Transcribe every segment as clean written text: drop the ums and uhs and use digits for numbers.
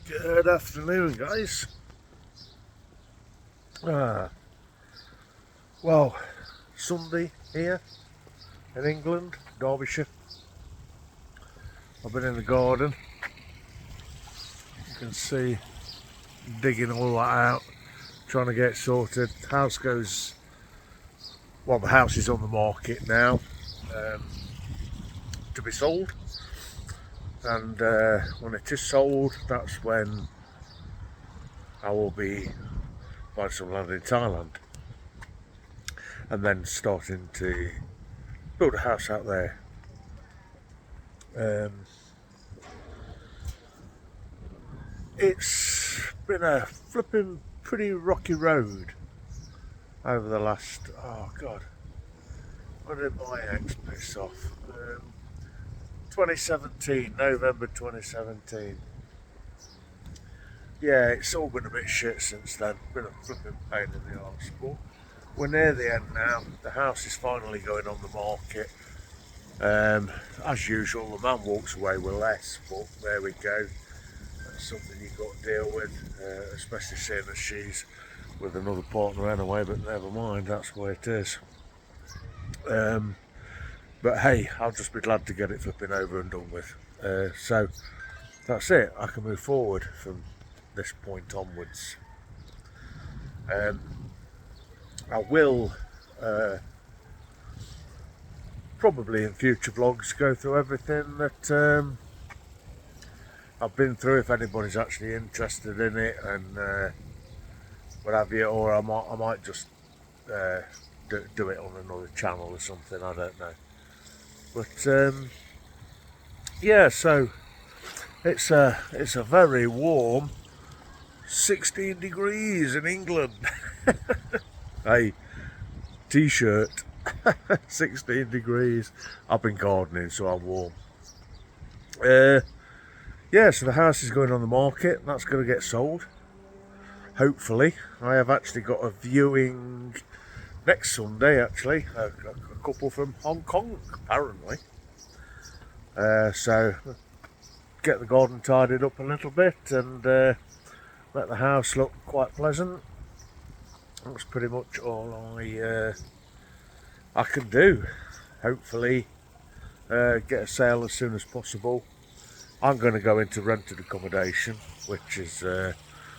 Good afternoon, guys. Well, Sunday here in England, Derbyshire. I've been in the garden. You can see digging all that out, trying to get sorted. The house the house is on the market now to be sold. And when it is sold, that's when I will be buying some land in Thailand and then starting to build a house out there. It's been a flipping pretty rocky road over the last, oh God, when did my ex piss off? 2017, November 2017. Yeah, it's all been a bit shit since then. Been a flipping pain in the arse. But we're near the end now. The house is finally going on the market. As usual, the man walks away with less, but there we go. That's something you've got to deal with, especially seeing as she's with another partner anyway, but never mind, that's the way it is. But hey, I'll just be glad to get it flipping over and done with. So that's it. I can move forward from this point onwards. I will probably in future vlogs go through everything that I've been through, if anybody's actually interested in it, and what have you, or I might just do it on another channel or something. I don't know. But yeah, so it's a very warm 16 degrees in England. Hey, t-shirt. 16 degrees. I've been gardening, so I'm warm. Yeah, so the house is going on the market. That's going to get sold. Hopefully. I have actually got a viewing next Sunday, actually. A couple from Hong Kong, apparently. So, get the garden tidied up a little bit and let the house look quite pleasant. That's pretty much all I can do. Hopefully, get a sale as soon as possible. I'm going to go into rented accommodation, which is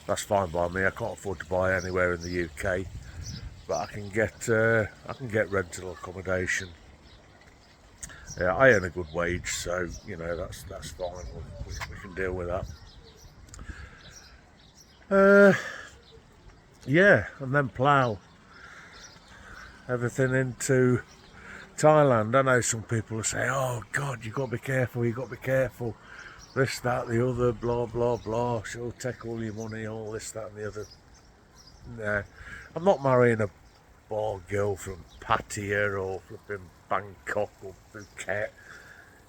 that's fine by me. I can't afford to buy anywhere in the UK, but I can get rental accommodation. Yeah, I earn a good wage, so you know that's fine. We can deal with that. Yeah, and then plough everything into Thailand. I know some people will say, "Oh God, you got to be careful. You got to be careful. This, that, the other, blah blah blah. She'll take all your money, all this, that, and the other." No, I'm not marrying a bar girl from Pattaya or flipping Bangkok or Phuket.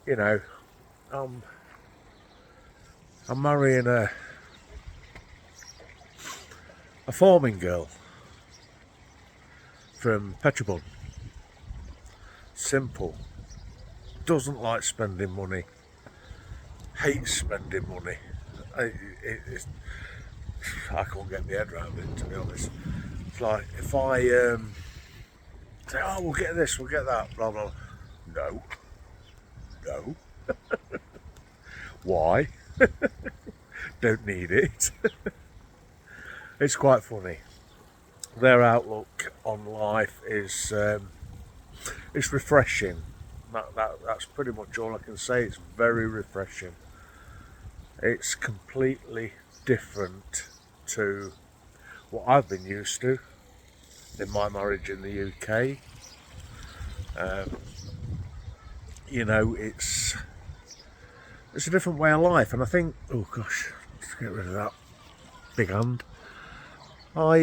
You know, I'm marrying a farming girl from Petrobon. Simple. Doesn't like spending money. Hates spending money. I can't get my head around it, to be honest. It's like if I say, "Oh, we'll get this, we'll get that," blah blah. No. Why? Don't need it. It's quite funny. Their outlook on life is it's refreshing. That's pretty much all I can say. It's very refreshing. It's completely different to what I've been used to in my marriage in the UK. You know, it's a different way of life, and I think, oh gosh, let's get rid of that big hand. I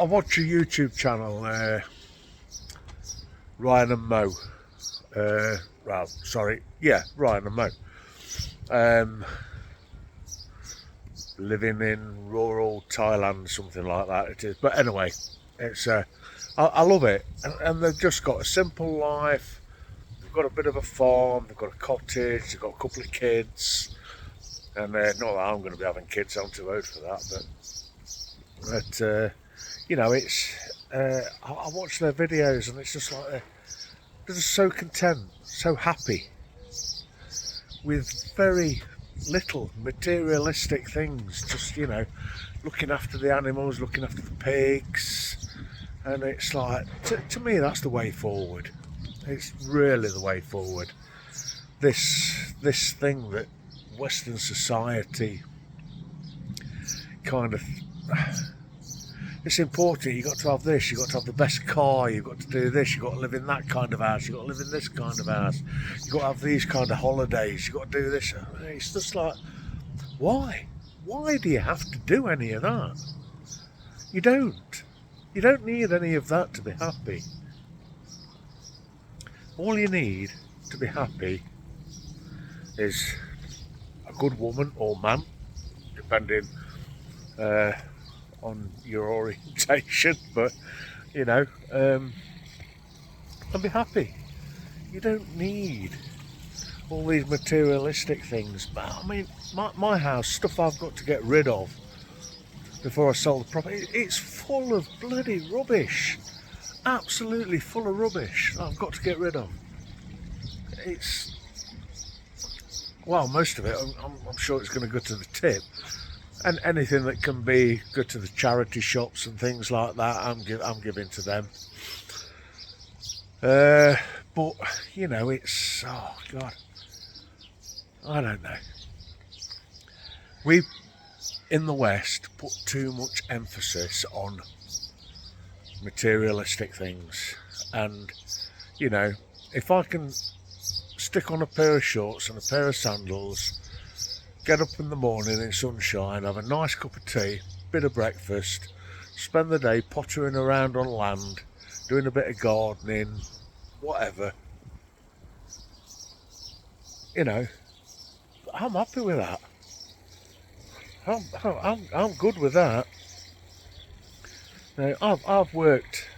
watch a YouTube channel, Ryan and Mo. Ryan and Mo. Living in rural Thailand, something like that it is. But anyway, it's a I love it, and they've just got a simple life. They've got a bit of a farm, they've got a cottage, they've got a couple of kids, and not that I'm going to be having kids, I'm too old for that, but you know, it's I watch their videos and it's just like they're just so content, so happy with very little materialistic things, just, you know, looking after the animals, looking after the pigs, and it's like, to me, that's the way forward. It's really the way forward. This thing that Western society kind of, it's important, you've got to have this, you've got to have the best car, you've got to do this, you've got to live in that kind of house, you've got to live in this kind of house, you've got to have these kind of holidays, you've got to do this. It's just like, why? Why do you have to do any of that? You don't. You don't need any of that to be happy. All you need to be happy is a good woman or man, depending on your orientation, but you know, and be happy. You don't need all these materialistic things. I mean, my house, stuff I've got to get rid of before I sell the property, it's full of bloody rubbish. Absolutely full of rubbish that I've got to get rid of. It's, well, most of it, I'm sure it's going to go to the tip. And anything that can be good to the charity shops and things like that, I'm giving to them. But you know, it's, oh God, I don't know. We in the West put too much emphasis on materialistic things, and you know, if I can stick on a pair of shorts and a pair of sandals, get up in the morning in sunshine, have a nice cup of tea, bit of breakfast, spend the day pottering around on land, doing a bit of gardening, whatever, you know, I'm happy with that. I'm good with that. Now, I've worked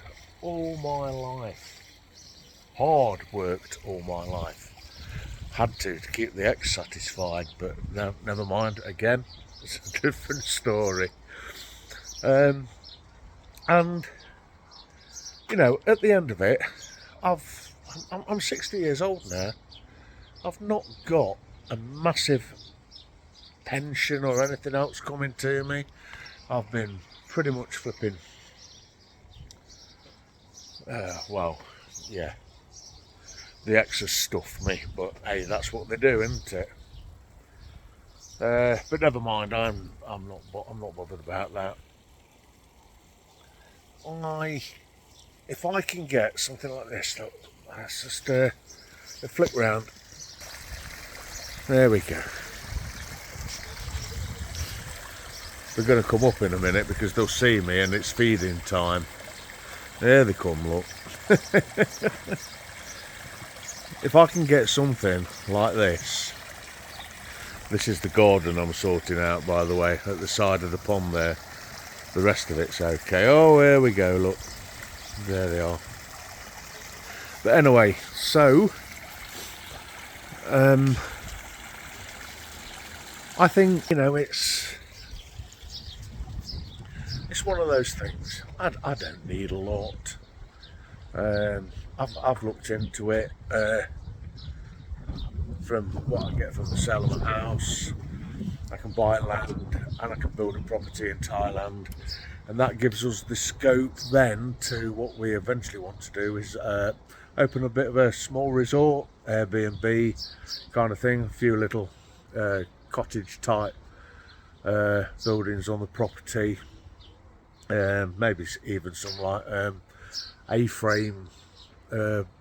all my life, hard worked all my life. Had to keep the ex satisfied, but no, never mind. Again, it's a different story. And you know, at the end of it, I'm 60 years old now. I've not got a massive pension or anything else coming to me. I've been pretty much flipping. Well, yeah. The ex has stuffed me, but hey, that's what they do, isn't it? But never mind. I'm not bothered about that. If I can get something like this, look, let's just flick round. There we go. They're going to come up in a minute because they'll see me and it's feeding time. There they come, look. If I can get something like this is the garden I'm sorting out, by the way, at the side of the pond there. The rest of it's okay. Oh, here we go, look. There they are. But anyway, so I think, you know, it's one of those things. I don't need a lot. I've looked into it, from what I get from the sale of a house. I can buy land and I can build a property in Thailand, and that gives us the scope then to what we eventually want to do is open a bit of a small resort, Airbnb kind of thing, a few little cottage type buildings on the property, maybe even some like A-frame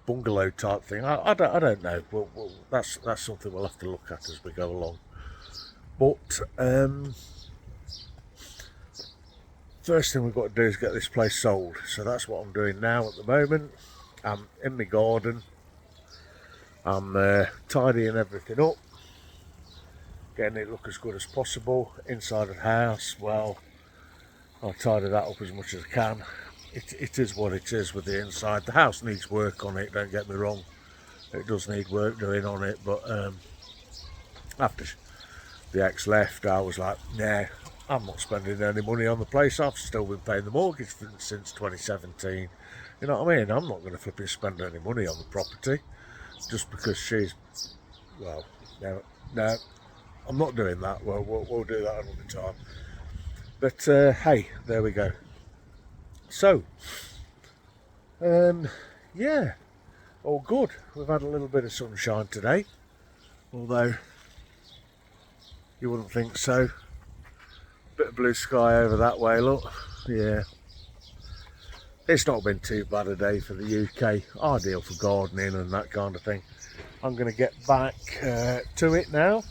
bungalow type thing. I don't know. Well, that's something we'll have to look at as we go along. But first thing we've got to do is get this place sold. So that's what I'm doing now at the moment. I'm in my garden. I'm tidying everything up, getting it look as good as possible. Inside of the house, well, I'll tidy that up as much as I can. it is what it is with the inside. The house needs work on it, don't get me wrong. It does need work doing on it, but after the ex left, I was like, nah, I'm not spending any money on the place. I've still been paying the mortgage since 2017. You know what I mean? I'm not going to flipping spend any money on the property just because she's, well, no, I'm not doing that. We'll do that another time. But hey, there we go. So, yeah, all good. We've had a little bit of sunshine today, although you wouldn't think so. Bit of blue sky over that way, look. Yeah, it's not been too bad a day for the UK. Ideal for gardening and that kind of thing. I'm going to get back to it now.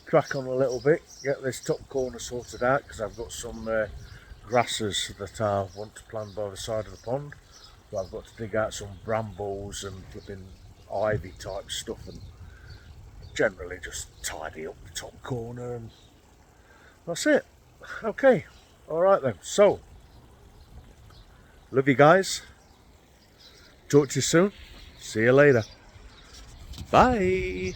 Crack on a little bit, get this top corner sorted out because I've got some grasses that I want to plant by the side of the pond. So I've got to dig out some brambles and flipping ivy type stuff and generally just tidy up the top corner, and that's it. Okay, alright then. So, love you guys. Talk to you soon. See you later. Bye.